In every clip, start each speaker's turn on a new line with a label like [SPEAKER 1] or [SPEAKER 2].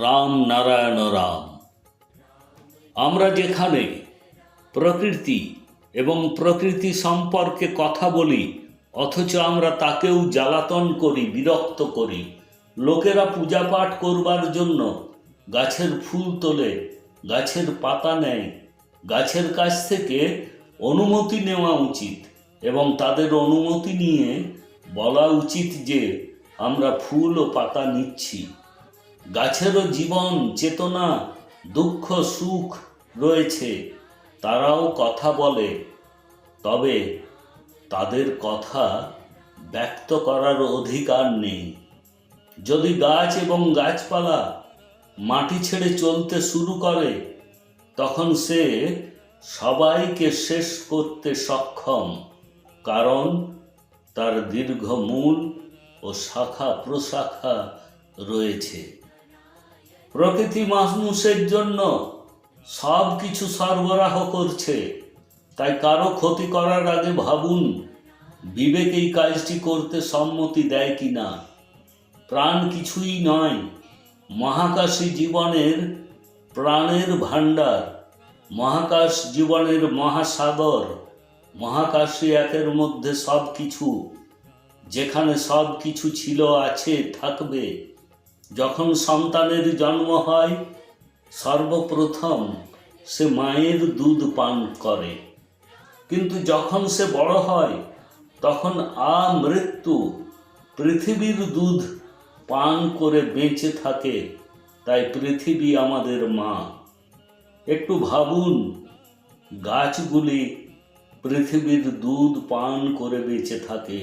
[SPEAKER 1] রাম নারায়ণ রাম। আমরা যেখানে প্রকৃতি এবং প্রকৃতি সম্পর্কে কথা বলি, অথচ আমরা তাকেও জ্বালাতন করি, বিরক্ত করি। লোকেরা পূজা পাঠ করবার জন্য গাছের ফুল তোলে, গাছের পাতা নেয়। গাছের কাছ থেকে অনুমতি নেওয়া উচিত এবং তাদের অনুমতি নিয়ে বলা উচিত যে আমরা ফুল ও পাতা নিচ্ছি। গাছেরও জীবন, চেতনা, দুঃখ, সুখ রয়েছে। তারাও কথা বলে, তবে তাদের কথা ব্যক্ত করার অধিকার নেই। যদি গাছ এবং গাছপালা মাটি ছেড়ে চলতে শুরু করে, তখন সে সবাইকে শেষ করতে সক্ষম, কারণ তার দীর্ঘ মূল ও শাখা প্রশাখা রয়েছে। প্রকৃতি মানুষের জন্য সব কিছু সরবরাহ করছে, তাই কারো ক্ষতি করার আগে ভাবুন বিবেক এই কাজটি করতে সম্মতি দেয় কিনা। প্রাণ কিছুই নয়, মহাকাশী জীবনের প্রাণের ভাণ্ডার, মহাকাশ জীবনের মহাসাগর। মহাকাশী একের মধ্যে সব কিছু, যেখানে সব কিছু ছিল, আছে, থাকবে। যখন সন্তানের জন্ম হয়, সর্বপ্রথম সে মায়ের দুধ পান করে, কিন্তু যখন সে বড় হয় তখন আমৃত্যু পৃথিবীর দুধ পান করে বেঁচে থাকে। তাই পৃথিবী আমাদের মা। একটু ভাবুন, গাছগুলি পৃথিবীর দুধ পান করে বেঁচে থাকে,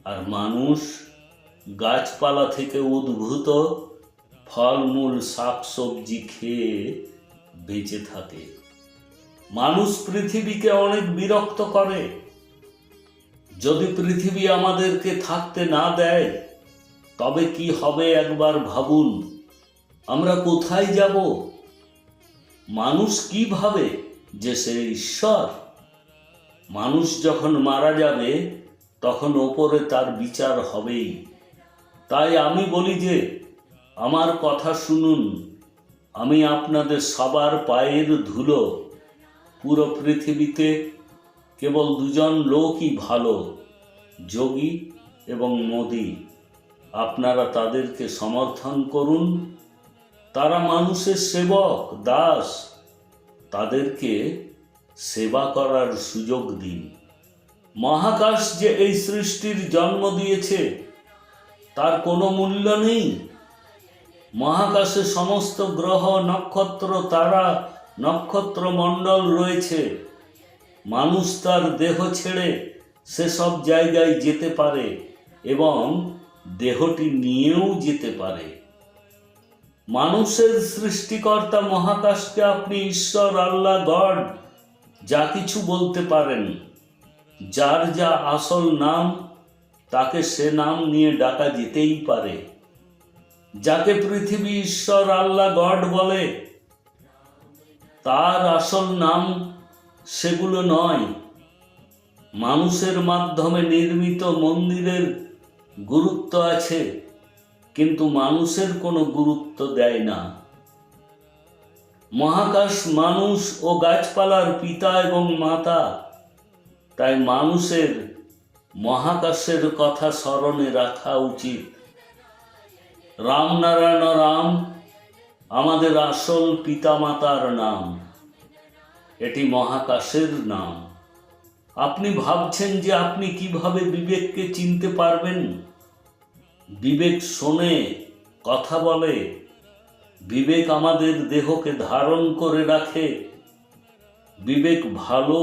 [SPEAKER 1] আর মানুষ গাছপালা থেকে উদ্ভূত ফলমূল শাকসবজি খেয়ে বেঁচে থাকে। মানুষ পৃথিবীকে অনেক বিরক্ত করে। যদি পৃথিবী আমাদেরকে থাকতে না দেয়, তবে কি হবে একবার ভাবুন। আমরা কোথায় যাব? মানুষ কি ভাবে যে সে ঈশ্বর? মানুষ যখন মারা যাবে, তখন ওপরে তার বিচার হবেই। তাই আমি বলি যে আমার কথা শুনুন। আমি আপনাদের সবার পায়ের ধুলো। পুরো পৃথিবীতে কেবল দুজন লোকই ভালো, যোগী এবং মোদি। আপনারা তাদেরকে সমর্থন করুন। তারা মানুষের সেবক, দাস। তাদেরকে সেবা করার সুযোগ দিন। মহাকাশ যে এই সৃষ্টির জন্ম দিয়েছে, তার কোনো মূল্য নেই। মহাকাশে সমস্ত গ্রহ, নক্ষত্র, তারা, নক্ষত্র মণ্ডল রয়েছে। মানুষ তার দেহ ছেড়ে সেসব জায়গায় যেতে পারে এবং দেহটি নিয়েও যেতে পারে। মানুষের সৃষ্টিকর্তা মহাকাশকে আপনি ঈশ্বর, আল্লাহ, গড যা কিছু বলতে পারেন। যার যা আসল নাম, তাকে সে নাম নিয়ে ডাকা যেতেই পারে। যাকে পৃথিবী ঈশ্বর, আল্লাহ, গড বলে, তার আসল নাম সেগুলো নয়। মানুষের মাধ্যমে নির্মিত মন্দিরের গুরুত্ব আছে, কিন্তু মানুষের কোনো গুরুত্ব দেয় না। মহাকাশ মানুষ ও গাছপালার পিতা এবং মাতা। তাই মানুষের মহাকাশের কথা স্মরণে রাখা উচিত। রাম নারায়ণ রাম আমাদের আসল পিতামাতার নাম। এটি মহাকাশের নাম। আপনি ভাবছেন যে আপনি কিভাবে বিবেককে চিনতে পারবেন? বিবেক শোনে, কথা বলে। বিবেক আমাদের দেহকে ধারণ করে রাখে। বিবেক ভালো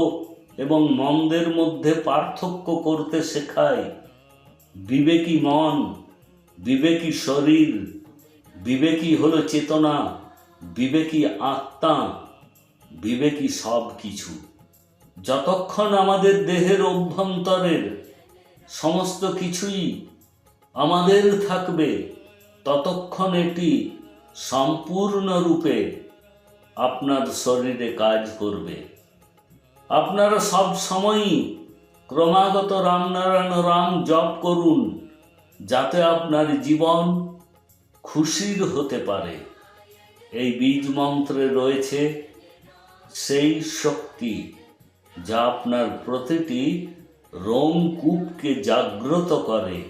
[SPEAKER 1] এবং মন্দের মধ্যে পার্থক্য করতে শেখায়। বিবেকী মন, বিবেকী শরীর, বিবেকী হলো চেতনা, বিবেকী আত্মা, বিবেকী সব কিছু। যতক্ষণ আমাদের দেহের অভ্যন্তরের সমস্ত কিছুই আমাদের থাকবে, ততক্ষণ এটি সম্পূর্ণরূপে আপনার শরীরে কাজ করবে। আপনারা সব সময়ই ক্রমাগত রাম নারায়ণ রাম জপ করুন, যাতে আপনার জীবন খুশির হতে পারে। এই বীজ মন্ত্রে রয়েছে সেই শক্তি যা আপনার প্রতিটি রোমকূপকে জাগ্রত করে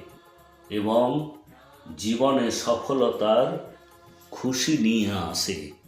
[SPEAKER 1] এবং জীবনে সফলতার খুশি নিয়ে আসে।